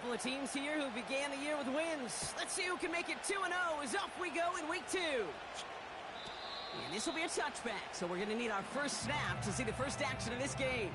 couple of teams here who began the year with wins. Let's see who can make it 2-0 as off we go in week 2. And this will be a touchback, so we're going to need our first snap to see the first action of this game.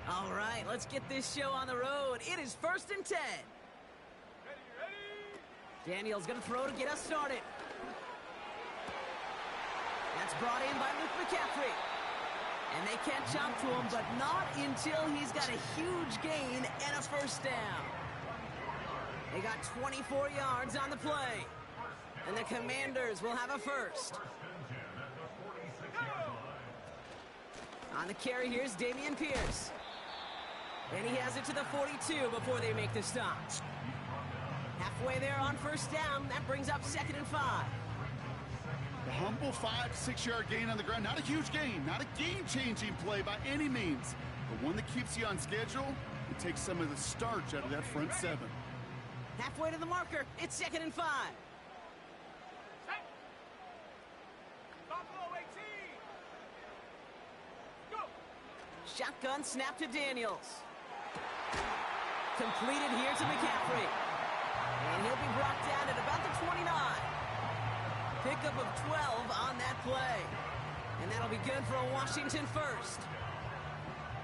All right, let's get this show on the road. It is 1st and 10. Daniel's going to throw to get us started. That's brought in by Luke McCaffrey. And they catch up to him, but not until he's got a huge gain and a first down. They got 24 yards on the play. And the Commanders will have a first. On the carry, here's Dameon Pierce. And he has it to the 42 before they make the stop. Halfway there on first down. That brings up 2nd and 5. A humble 5-6 yard gain on the ground. Not a huge gain. Not a game-changing play by any means. But one that keeps you on schedule and takes some of the starch out of that front 7. Halfway to the marker. It's 2nd and 5. Shotgun snap to Daniels. Completed here to McCaffrey. And he'll be brought down at about the 29. Pickup of 12 on that play. And that'll be good for a Washington first.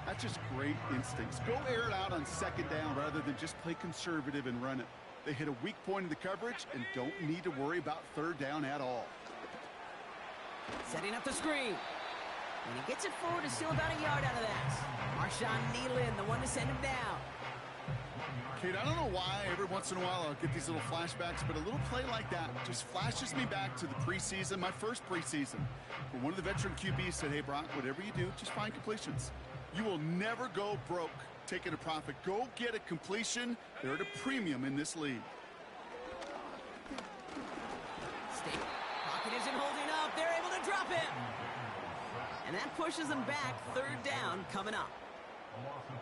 That's just great instincts. Go air it out on 2nd down rather than just play conservative and run it. They hit a weak point in the coverage and don't need to worry about 3rd down at all. Setting up the screen. And he gets it forward to steal about a yard out of that. Marshawn Nealon, the one to send him down. Kate, I don't know why every once in a while I'll get these little flashbacks, but a little play like that just flashes me back to the preseason, my first preseason, where one of the veteran QBs said, hey, Brock, whatever you do, just find completions. You will never go broke taking a profit. Go get a completion. They're at a premium in this league. Pocket isn't holding up. They're able to drop him. And that pushes them back. 3rd down coming up.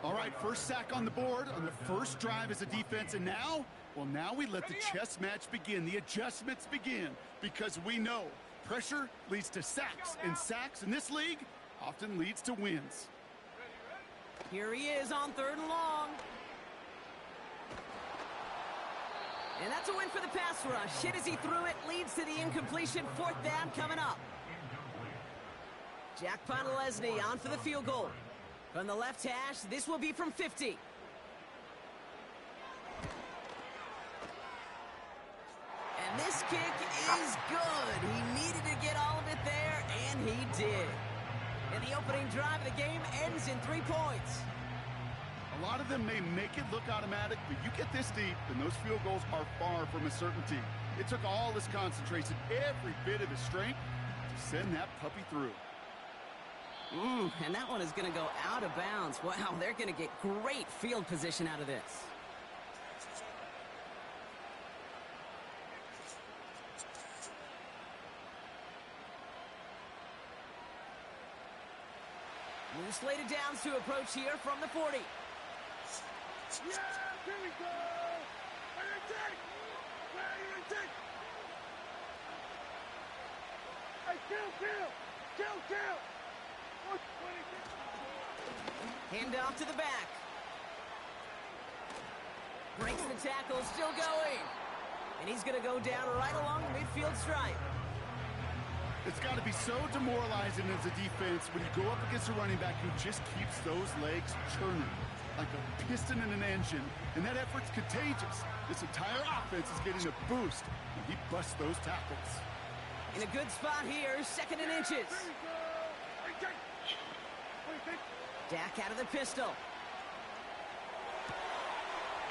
All right, first sack on the board on the first drive as a defense. And now, well, now we let the chess match begin. The adjustments begin because we know pressure leads to sacks. And sacks in this league often leads to wins. Here he is on 3rd and long. And that's a win for the pass rush. Hit as he threw it, leads to the incompletion. 4th down coming up. Jack Pontelesny on for the field goal. From the left hash, this will be from 50. And this kick is good. He needed to get all of it there, and he did. And the opening drive of the game ends in 3 points. A lot of them may make it look automatic, but you get this deep, and those field goals are far from a certainty. It took all his concentration, every bit of his strength, to send that puppy through. And that one is going to go out of bounds. Wow, they're going to get great field position out of this. New slated downs to approach here from the 40. Yeah, here we go! Where you take? Where you take? Hey, kill! Hand off to the back. Breaks the tackle, still going. And he's going to go down right along the midfield stripe. It's got to be so demoralizing as a defense when you go up against a running back who just keeps those legs churning like a piston in an engine, and that effort's contagious. This entire offense is getting a boost when he busts those tackles. In a good spot here, 2nd and inches. Dak out of the pistol.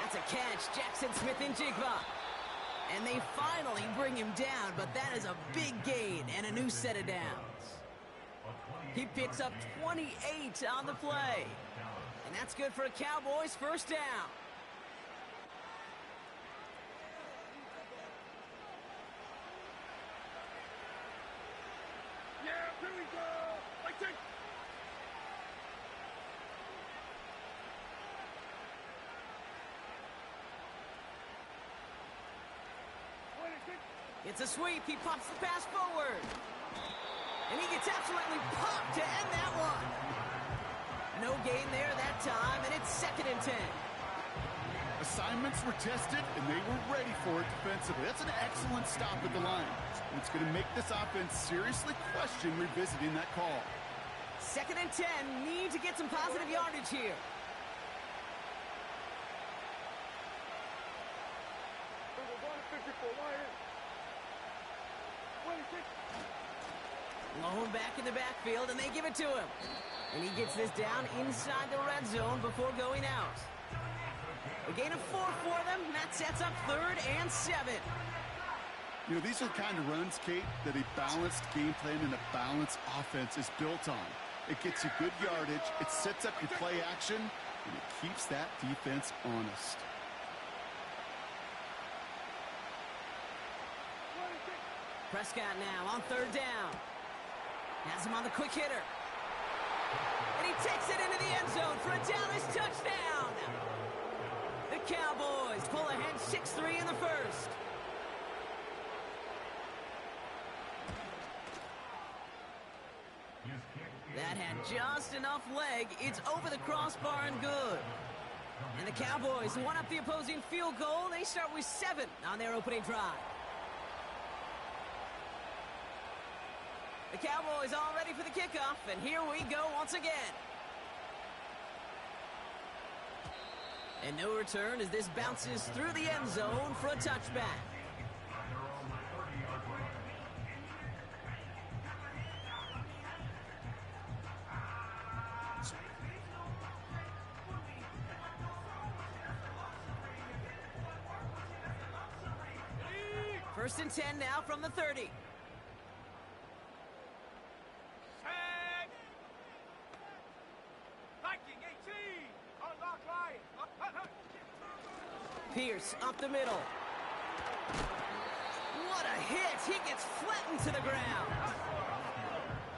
That's a catch. Jackson Smith-Njigba. And they finally bring him down, but that is a big gain and a new set of downs. He picks up 28 on the play. And that's good for a Cowboys first down. Yeah, here we go! It's a sweep. He pops the pass forward. And he gets absolutely popped to end that one. No gain there that time, and it's 2nd and 10. Assignments were tested, and they were ready for it defensively. That's an excellent stop at the line. It's going to make this offense seriously question revisiting that call. 2nd and 10. Need to get some positive yardage here. Lone back in the backfield, and they give it to him. And he gets this down inside the red zone before going out. A gain of 4 for them. That sets up 3rd and 7. You know, these are the kind of runs, Kate, that a balanced game plan and a balanced offense is built on. It gets you good yardage, it sets up your play action, and it keeps that defense honest. Prescott now on 3rd down. Has him on the quick hitter. And he takes it into the end zone for a Dallas touchdown. The Cowboys pull ahead 6-3 in the first. That had just enough leg. It's over the crossbar and good. And the Cowboys won up the opposing field goal. They start with 7 on their opening drive. The Cowboys all ready for the kickoff, and here we go once again. And no return as this bounces through the end zone for a touchback. First and 10 now from the 30. Pierce up the middle. What a hit! He gets flattened to the ground.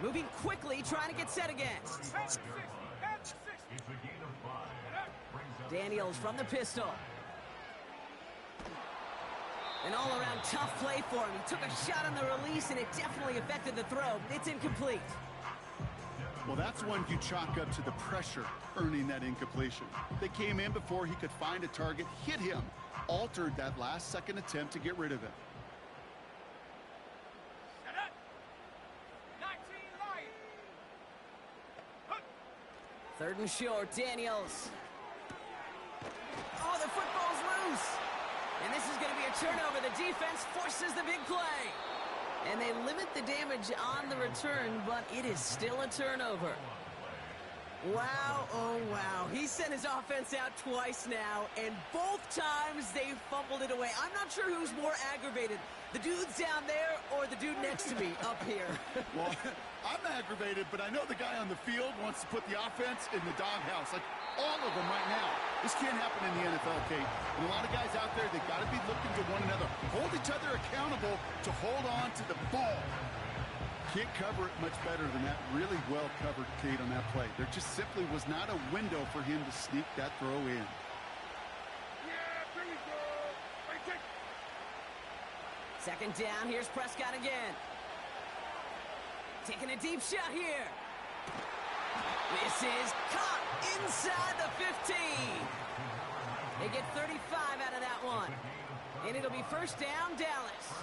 Moving quickly, trying to get set again. Daniels from the pistol. An all-around tough play for him. He took a shot on the release, and it definitely affected the throw. It's incomplete. Well, that's one you chalk up to the pressure earning that incompletion. They came in before he could find a target, hit him, altered that last-second attempt to get rid of it. Third and short, Daniels. Oh, the football's loose. And this is going to be a turnover. The defense forces the big play. And they limit the damage on the return, but it is still a turnover. Wow, oh wow. He sent his offense out twice now, and both times they fumbled it away. I'm not sure who's more aggravated, the dudes down there or the dude next to me up here. Well, I'm aggravated, but I know the guy on the field wants to put the offense in the doghouse, like all of them right now. This can't happen in the NFL, Kate. And a lot of guys out there, they've got to be looking to one another, hold each other accountable to hold on to the ball. Can't cover it much better than that. Really well covered, Kate, on that play. There just simply was not a window for him to sneak that throw in. Yeah, here we go. Second down, here's Prescott again. Taking a deep shot here. This is caught inside the 15. They get 35 out of that one. And it'll be first down, Dallas.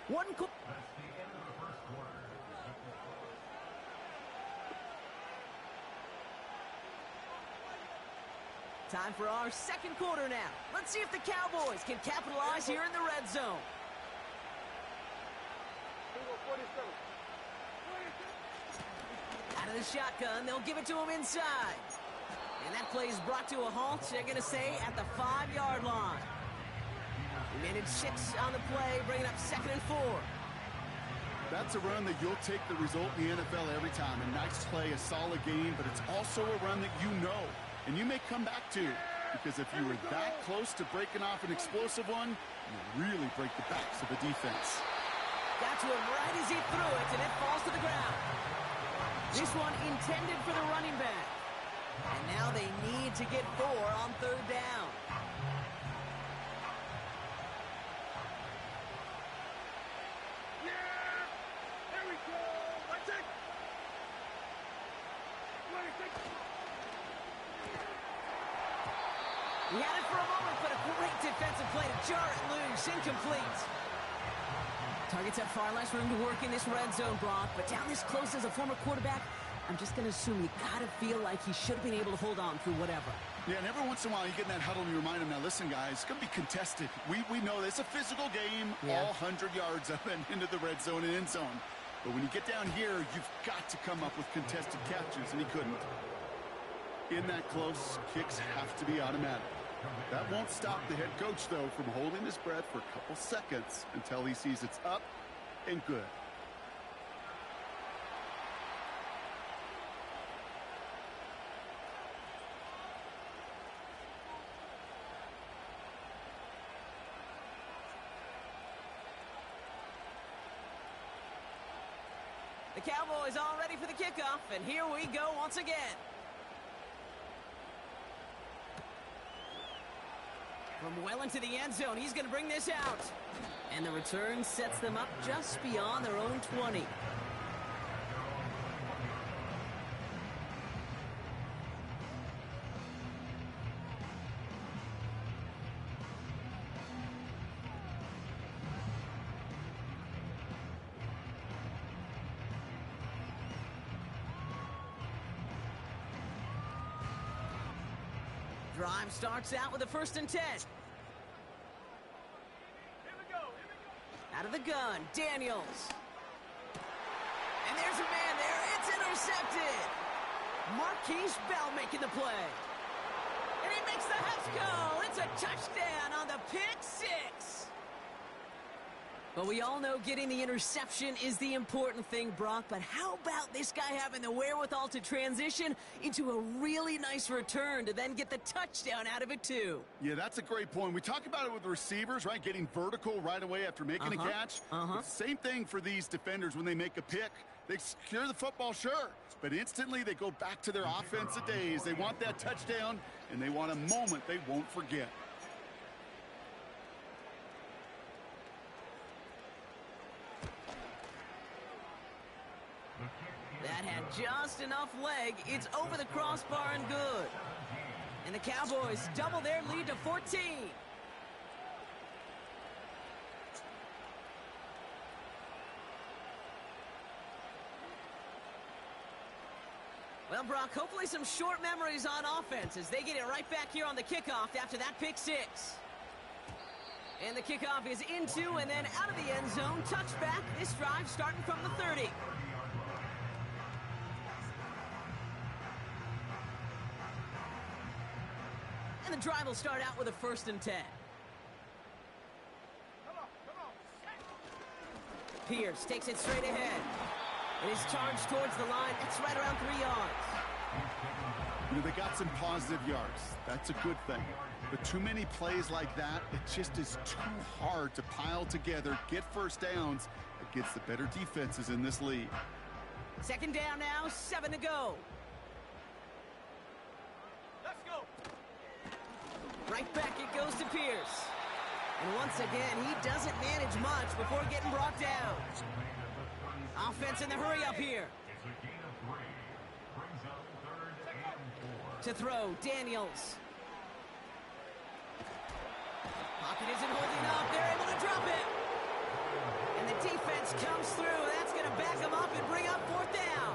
One call. Time for our second quarter now. Let's see if the Cowboys can capitalize here in the red zone. Out of the shotgun, they'll give it to him inside. And that play is brought to a halt, they're going to say, at the 5-yard line. We managed 6 on the play, bringing up 2nd and 4. That's a run that you'll take the result in the NFL every time. A nice play, a solid game, but it's also a run that you know and you may come back to, because if you were that close to breaking off an explosive one, you really break the backs of the defense. Got to him right as he threw it, and it falls to the ground. This one intended for the running back. And now they need to get 4 on 3rd down. Yeah! There we go! That's it! He had it for a moment, but a great defensive play to jar it loose. Incomplete. Targets have far less room to work in this red zone, Brock, but down this close as a former quarterback, I'm just going to assume you got to feel like he should have been able to hold on through whatever. Yeah, and every once in a while you get in that huddle and you remind him, now listen, guys, it's going to be contested. We know this. It's a physical game, all 100 yards up and into the red zone and end zone. But when you get down here, you've got to come up with contested catches, and he couldn't. In that close, kicks have to be automatic. That won't stop the head coach, though, from holding his breath for a couple seconds until he sees it's up and good. The Cowboys all ready for the kickoff, and here we go once again. From well into the end zone, he's going to bring this out. And the return sets them up just beyond their own 20. Drive starts out with a 1st and 10. Out of the gun, Daniels. And there's a man there. It's intercepted. Marquise Bell making the play. And he makes the Husker. It's a touchdown on the pick 6. But we all know getting the interception is the important thing, Brock. But how about this guy having the wherewithal to transition into a really nice return to then get the touchdown out of it, too? Yeah, that's a great point. We talk about it with receivers, right? Getting vertical right away after making a catch. Same thing for these defenders when they make a pick. They secure the football, sure, but instantly they go back to their offensive days. They want that touchdown, and they want a moment they won't forget. That had just enough leg. It's over the crossbar and good. And the Cowboys double their lead to 14. Well, Brock, hopefully some short memories on offense as they get it right back here on the kickoff after that pick 6. And the kickoff is into and then out of the end zone. Touchback. This drive starting from the 30. And the drive will start out with a 1st and 10. Pierce takes it straight ahead. It is charged towards the line. It's right around 3 yards. You know, they got some positive yards. That's a good thing. But too many plays like that, it just is too hard to pile together, get first downs against the better defenses in this league. 2nd down now, 7 to go. Let's go! Right back it goes to Pierce. And once again, he doesn't manage much before getting brought down. Offense in the hurry up here. To throw, Daniels. Pocket isn't holding up. They're able to drop it. And the defense comes through. That's going to back them up and bring up 4th down.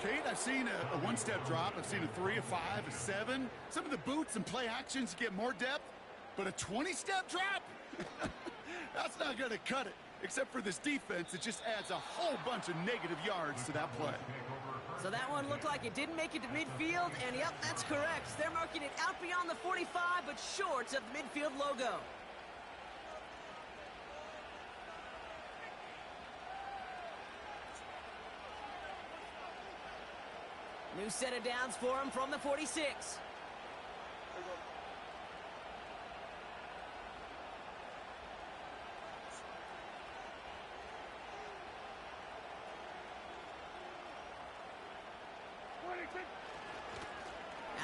Kate, I've seen a one-step drop. I've seen a 3, a 5, a 7. Some of the boots and play actions get more depth. But a 20-step drop? That's not going to cut it. Except for this defense, it just adds a whole bunch of negative yards to that play. So that one looked like it didn't make it to midfield, and yep, that's correct. They're marking it out beyond the 45, but short of the midfield logo. New set of downs for him from the 46.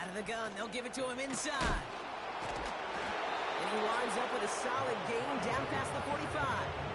Out of the gun, they'll give it to him inside. And he winds up with a solid gain down past the 45.